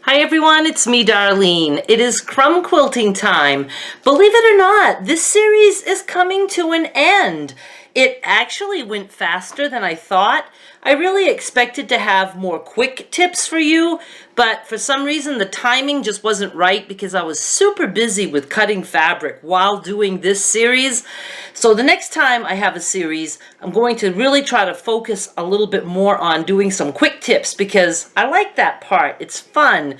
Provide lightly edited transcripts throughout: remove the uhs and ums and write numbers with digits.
Hi everyone, it's me, Darlene. It is crumb quilting time. Believe it or not, this series is coming to an end. It actually went faster than I thought. I really expected to have more quick tips for you, but for some reason the timing just wasn't right because I was super busy with cutting fabric while doing this series. So the next time I have a series, I'm going to really try to focus a little bit more on doing some quick tips because I like that part. It's fun.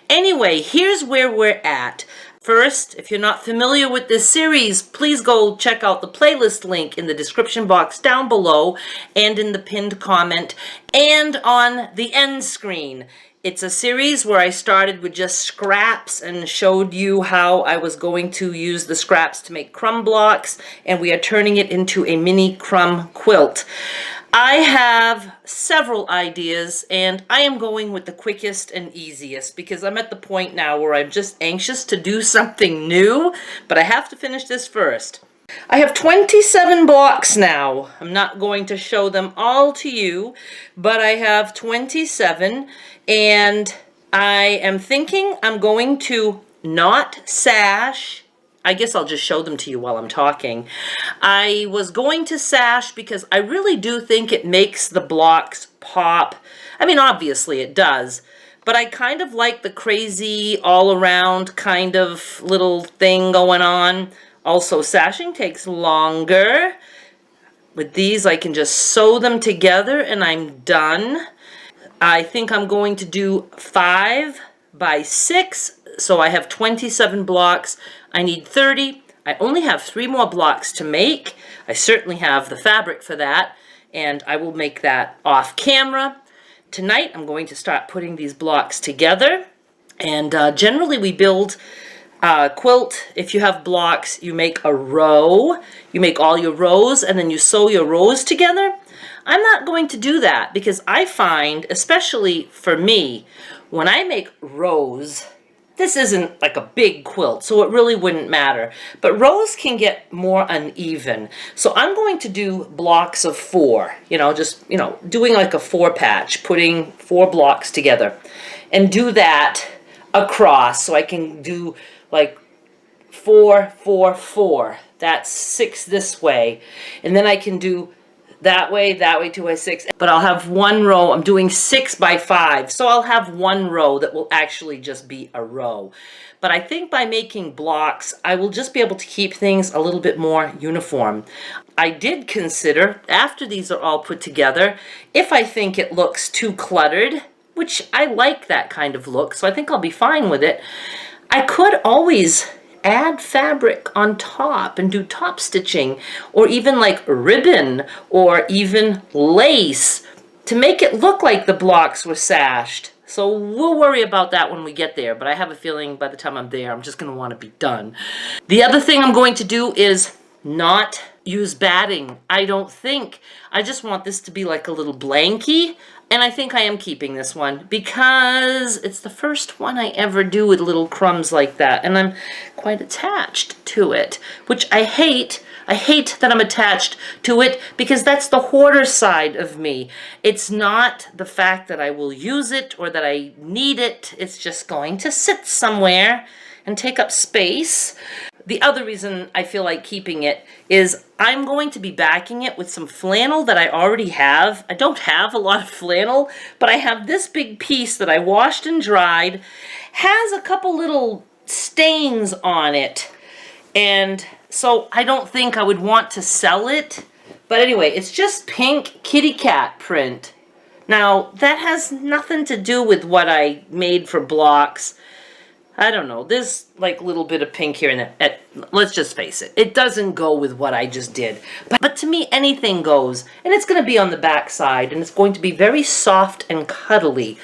Anyway, here's where we're at. First, if you're not familiar with this series, please go check out the playlist link in the description box down below and in the pinned comment and on the end screen. It's a series where I started with just scraps and showed you how I was going to use the scraps to make crumb blocks, and we are turning it into a mini crumb quilt. I have several ideas, and I am going with the quickest and easiest because I'm at the point now where I'm just anxious to do something new, but I have to finish this first. I have 27 blocks now. I'm not going to show them all to you, but I have 27, and I am thinking I'm going to not sash. I guess I'll just show them to you while I'm talking. I was going to sash because I really do think it makes the blocks pop. I mean, obviously it does, but I kind of like the crazy all-around kind of little thing going on. Also, sashing takes longer. With these, I can just sew them together and I'm done. I think I'm going to do 5 by 6, so I have 27 blocks. I need 30. I only have 3 more blocks to make. I certainly have the fabric for that, and I will make that off camera. Tonight, I'm going to start putting these blocks together, and generally we build quilt. If you have blocks, you make a row. You make all your rows, and then you sew your rows together. I'm not going to do that because I find, especially for me, when I make rows, this isn't like a big quilt, so it really wouldn't matter. But rows can get more uneven. So I'm going to do blocks of 4, doing like a 4 patch, putting 4 blocks together. And do that across, so I can do like 4, 4, 4. That's 6 this way. And then I can do that way, 2 by 6. But I'll have 1 row. I'm doing 6 by 5. So I'll have 1 row that will actually just be a row. But I think by making blocks, I will just be able to keep things a little bit more uniform. I did consider, after these are all put together, if I think it looks too cluttered, which I like that kind of look, so I think I'll be fine with it, I could always add fabric on top and do top stitching, or even like ribbon or even lace to make it look like the blocks were sashed. So we'll worry about that when we get there, but I have a feeling by the time I'm there, I'm just going to want to be done. The other thing I'm going to do is not use batting. I don't think. I just want this to be like a little blankie. And I think I am keeping this one because it's the first one I ever do with little crumbs like that. And I'm quite attached to it, which I hate. I hate that I'm attached to it because that's the hoarder side of me. It's not the fact that I will use it or that I need it. It's just going to sit somewhere and take up space. The other reason I feel like keeping it is I'm going to be backing it with some flannel that I already have. I don't have a lot of flannel, but I have this big piece that I washed and dried. Has a couple little stains on it. And so I don't think I would want to sell it. But anyway, it's just pink kitty cat print. Now, that has nothing to do with what I made for blocks. I don't know, there's like a little bit of pink here and there. Let's just face it, it doesn't go with what I just did. But to me, anything goes. And it's going to be on the back side, and it's going to be very soft and cuddly.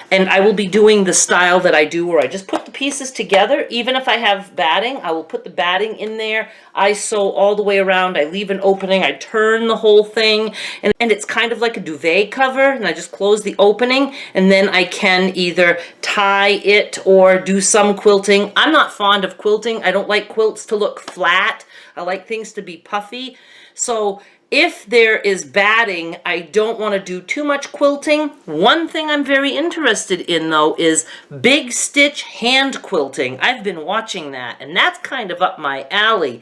And I will be doing the style that I do where I just put the pieces together. Even if I have batting, I will put the batting in there. I sew all the way around. I leave an opening. I turn the whole thing. And it's kind of like a duvet cover. And I just close the opening. And then I can either tie it or do some quilting. I'm not fond of quilting. I don't like quilts to look flat. I like things to be puffy. So If there is batting, I don't want to do too much quilting. One thing I'm very interested in, though, is big stitch hand quilting. I've been watching that, and that's kind of up my alley.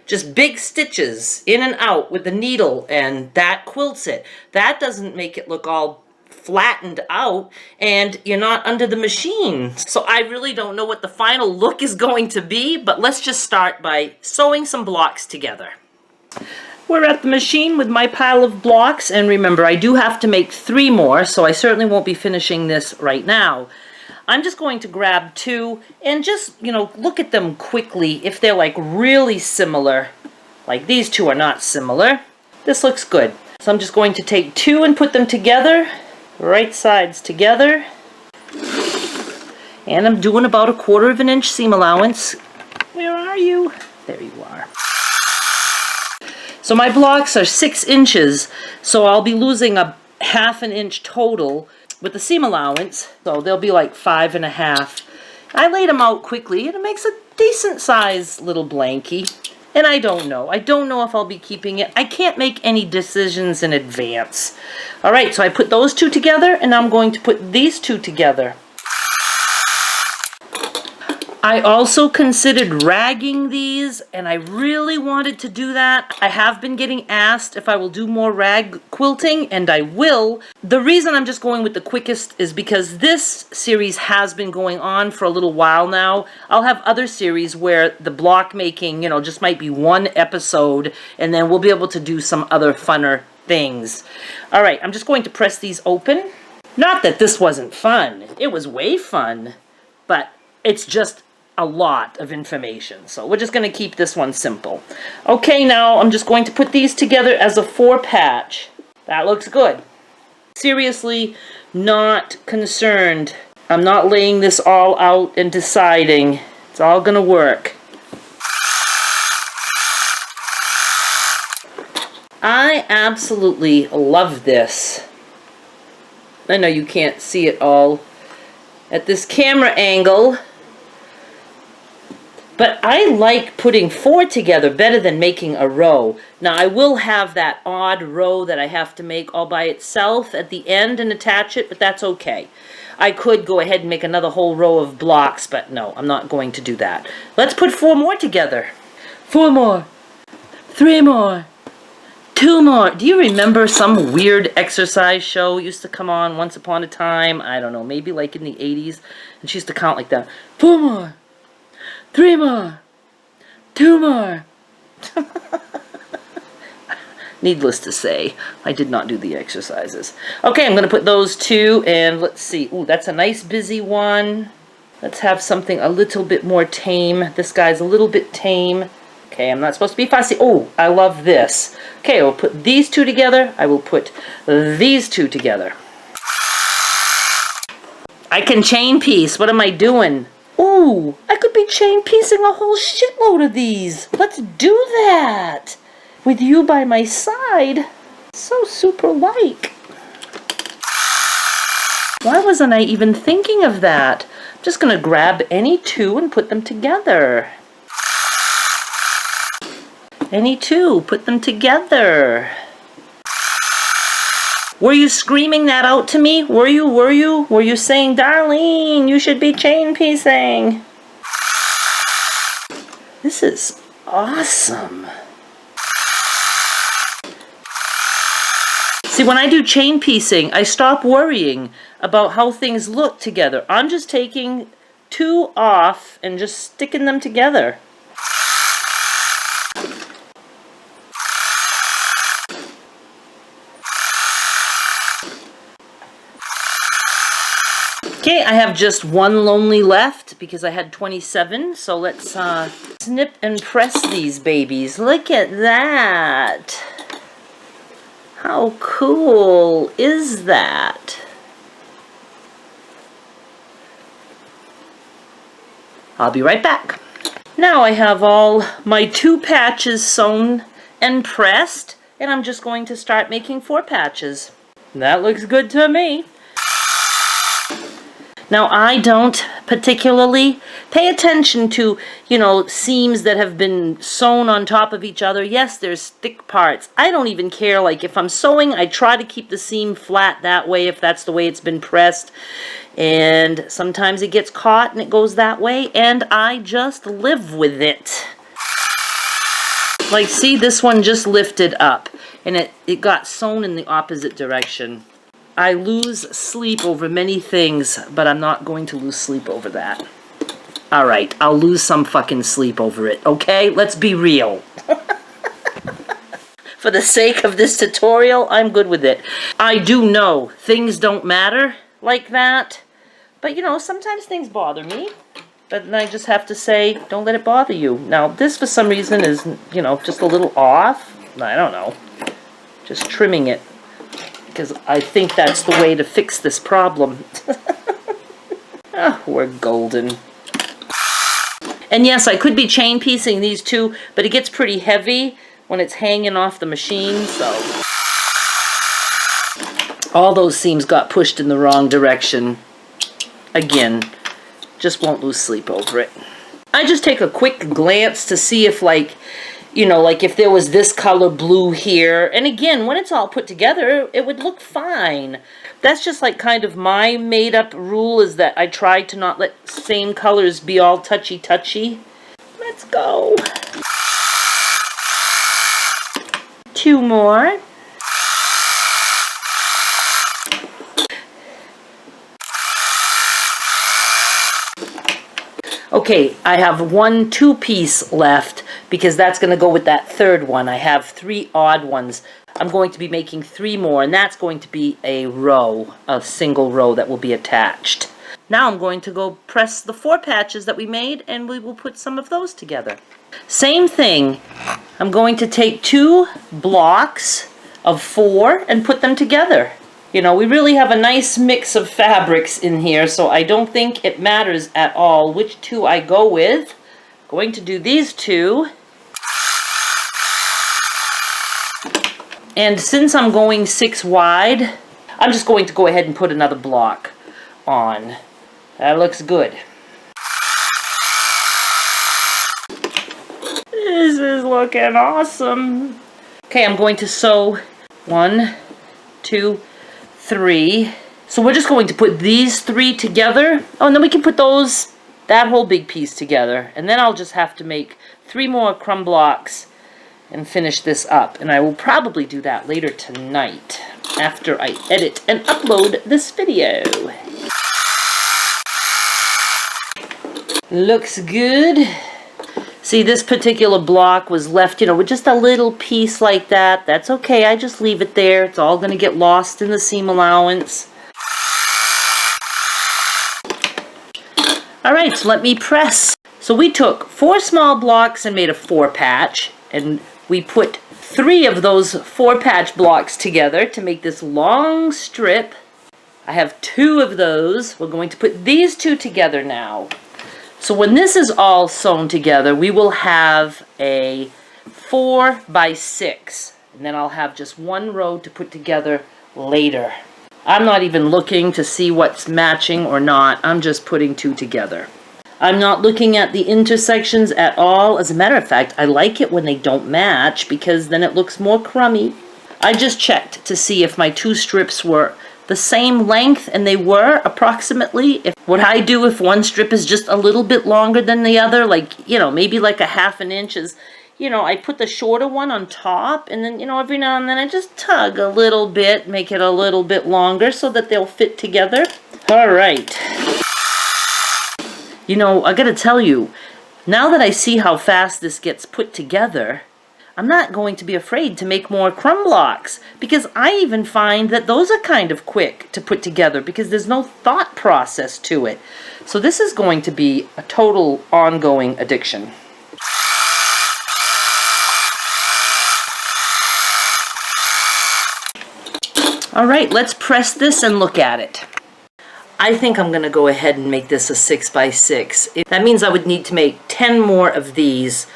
Just big stitches in and out with the needle, and that quilts it. That doesn't make it look all flattened out, and you're not under the machine. So I really don't know what the final look is going to be, but let's just start by sewing some blocks together. We're at the machine with my pile of blocks, and remember, I do have to make 3 more, so I certainly won't be finishing this right now. I'm just going to grab 2 and just, look at them quickly if they're like really similar. Like these 2 are not similar. This looks good. So I'm just going to take 2 and put them together, right sides together. And I'm doing about 1/4 inch seam allowance. Where are you? There you are. So my blocks are 6 inches, so I'll be losing a 1/2 inch total with the seam allowance, so they'll be like 5.5. I laid them out quickly, and it makes a decent size little blankie. And I don't know if I'll be keeping it. I can't make any decisions in advance. All right, so I put those 2 together, and I'm going to put these 2 together. I also considered ragging these, and I really wanted to do that. I have been getting asked if I will do more rag quilting, and I will. The reason I'm just going with the quickest is because this series has been going on for a little while now. I'll have other series where the block making, just might be 1 episode, and then we'll be able to do some other funner things. All right, I'm just going to press these open. Not that this wasn't fun. It was way fun, but it's just a lot of information. So we're just going to keep this one simple. Okay, now I'm just going to put these together as a 4 patch. That looks good. Seriously, not concerned. I'm not laying this all out and deciding. It's all going to work. I absolutely love this. I know you can't see it all at this camera angle, but I like putting 4 together better than making a row. Now, I will have that odd row that I have to make all by itself at the end and attach it, but that's okay. I could go ahead and make another whole row of blocks, but no, I'm not going to do that. Let's put 4 more together. 4 more. 3 more. 2 more. Do you remember some weird exercise show used to come on once upon a time? I don't know, maybe like in the 80s, and she used to count like that. 4 more. 3 more. 2 more. Needless to say, I did not do the exercises. Okay, I'm going to put those 2, and let's see. Ooh, that's a nice busy one. Let's have something a little bit more tame. This guy's a little bit tame. Okay, I'm not supposed to be fussy. Oh, I love this. Okay, I'll put these 2 together. I will put these 2 together. I can chain piece. What am I doing? Ooh, I could be chain piecing a whole shitload of these. Let's do that. With you by my side. So super like. Why wasn't I even thinking of that? I'm just going to grab any 2 and put them together. Any 2, put them together. Were you screaming that out to me? Were you? Were you saying, Darlene, you should be chain piecing? This is awesome. See, when I do chain piecing, I stop worrying about how things look together. I'm just taking 2 off and just sticking them together. Okay, I have just 1 lonely left because I had 27, so let's snip and press these babies. Look at that. How cool is that? I'll be right back. Now I have all my 2 patches sewn and pressed, and I'm just going to start making 4 patches. That looks good to me. Now, I don't particularly pay attention to, seams that have been sewn on top of each other. Yes, there's thick parts. I don't even care. Like, if I'm sewing, I try to keep the seam flat that way if that's the way it's been pressed. And sometimes it gets caught and it goes that way, and I just live with it. Like, see, this one just lifted up, and it got sewn in the opposite direction. I lose sleep over many things, but I'm not going to lose sleep over that. Alright, I'll lose some fucking sleep over it, okay? Let's be real. For the sake of this tutorial, I'm good with it. I do know things don't matter like that, but sometimes things bother me. But then I just have to say, don't let it bother you. Now, this for some reason is, just a little off. I don't know. Just trimming it. Because I think that's the way to fix this problem. Oh, we're golden. And yes, I could be chain piecing these two, but it gets pretty heavy when it's hanging off the machine, so all those seams got pushed in the wrong direction. Again, just won't lose sleep over it. I just take a quick glance to see if, like if there was this color blue here. And again, when it's all put together, it would look fine. That's just like kind of my made-up rule, is that I try to not let same colors be all touchy-touchy. Let's go. 2 more. Okay, I have 1 2-piece left because that's going to go with that third one. I have 3 odd ones. I'm going to be making 3 more, and that's going to be a row, a single row that will be attached. Now I'm going to go press the 4 patches that we made, and we will put some of those together. Same thing. I'm going to take 2 blocks of 4 and put them together. We really have a nice mix of fabrics in here, so I don't think it matters at all which 2 I go with. I'm going to do these 2. And since I'm going 6 wide, I'm just going to go ahead and put another block on. That looks good. This is looking awesome. Okay, I'm going to sew 1, 2, 3. So we're just going to put these 3 together. Oh, and then we can put that whole big piece together. And then I'll just have to make 3 more crumb blocks and finish this up. And I will probably do that later tonight after I edit and upload this video. Looks good. See, this particular block was left, with just a little piece like that. That's okay, I just leave it there. It's all going to get lost in the seam allowance. Alright, so let me press. So we took 4 small blocks and made a 4 patch, and we put 3 of those 4 patch blocks together to make this long strip. I have 2 of those. We're going to put these 2 together now. So when this is all sewn together, we will have a 4 by 6. And then I'll have just 1 row to put together later. I'm not even looking to see what's matching or not. I'm just putting 2 together. I'm not looking at the intersections at all. As a matter of fact, I like it when they don't match because then it looks more crummy. I just checked to see if my 2 strips were the same length, and they were approximately. What I do if one strip is just a little bit longer than the other, like, maybe like a ½ an inch, is, I put the shorter one on top, and then, every now and then I just tug a little bit, make it a little bit longer so that they'll fit together. All right. I gotta tell you, now that I see how fast this gets put together, I'm not going to be afraid to make more crumb blocks, because I even find that those are kind of quick to put together because there's no thought process to it. So this is going to be a total ongoing addiction. All right, let's press this and look at it. I think I'm going to go ahead and make this a 6 by 6. That means I would need to make 10 more of these.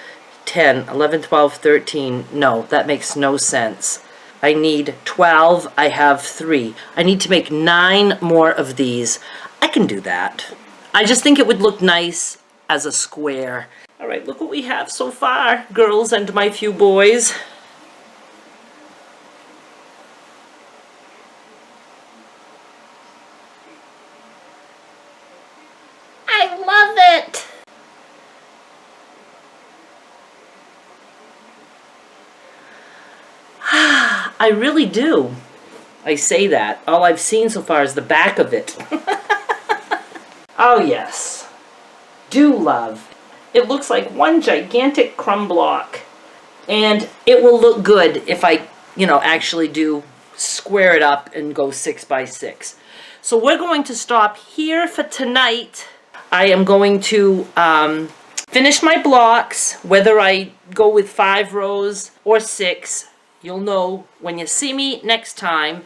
10, 11, 12, 13. No, that makes no sense. I need 12. I have 3. I need to make 9 more of these. I can do that. I just think it would look nice as a square. All right, look what we have so far, girls and my few boys. I love it. I really do. I say that. All I've seen so far is the back of it. Oh yes. Do love. It looks like one gigantic crumb block. And it will look good if I, actually do square it up and go 6 by 6. So we're going to stop here for tonight. I am going to finish my blocks, whether I go with 5 rows or 6. You'll know when you see me next time.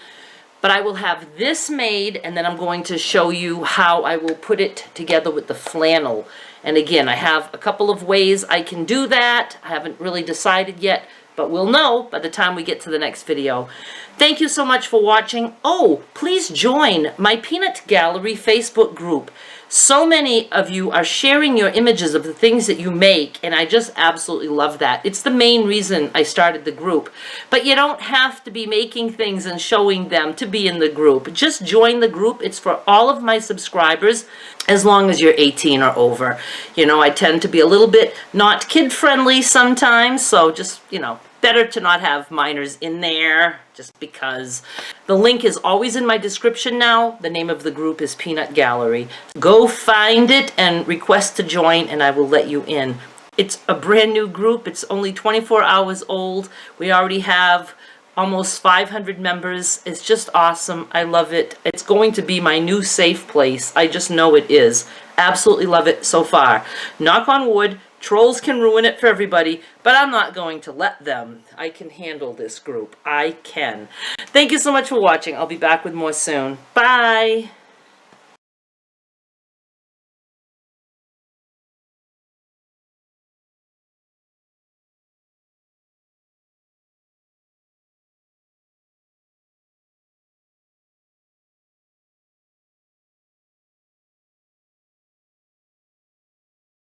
But I will have this made, and then I'm going to show you how I will put it together with the flannel. And again, I have a couple of ways I can do that. I haven't really decided yet, but we'll know by the time we get to the next video. Thank you so much for watching. Oh, please join my Peanut Gallery Facebook group. So many of you are sharing your images of the things that you make, and I just absolutely love that. It's the main reason I started the group. But you don't have to be making things and showing them to be in the group. Just join the group. It's for all of my subscribers, as long as you're 18 or over. I tend to be a little bit not kid-friendly sometimes, so just, better to not have minors in there, just because. The link is always in my description now. The name of the group is Peanut Gallery. Go find it and request to join, and I will let you in. It's a brand new group. It's only 24 hours old. We already have almost 500 members. It's just awesome. I love it. It's going to be my new safe place. I just know it is. Absolutely love it so far. Knock on wood. Trolls can ruin it for everybody, but I'm not going to let them. I can handle this group. I can. Thank you so much for watching. I'll be back with more soon. Bye.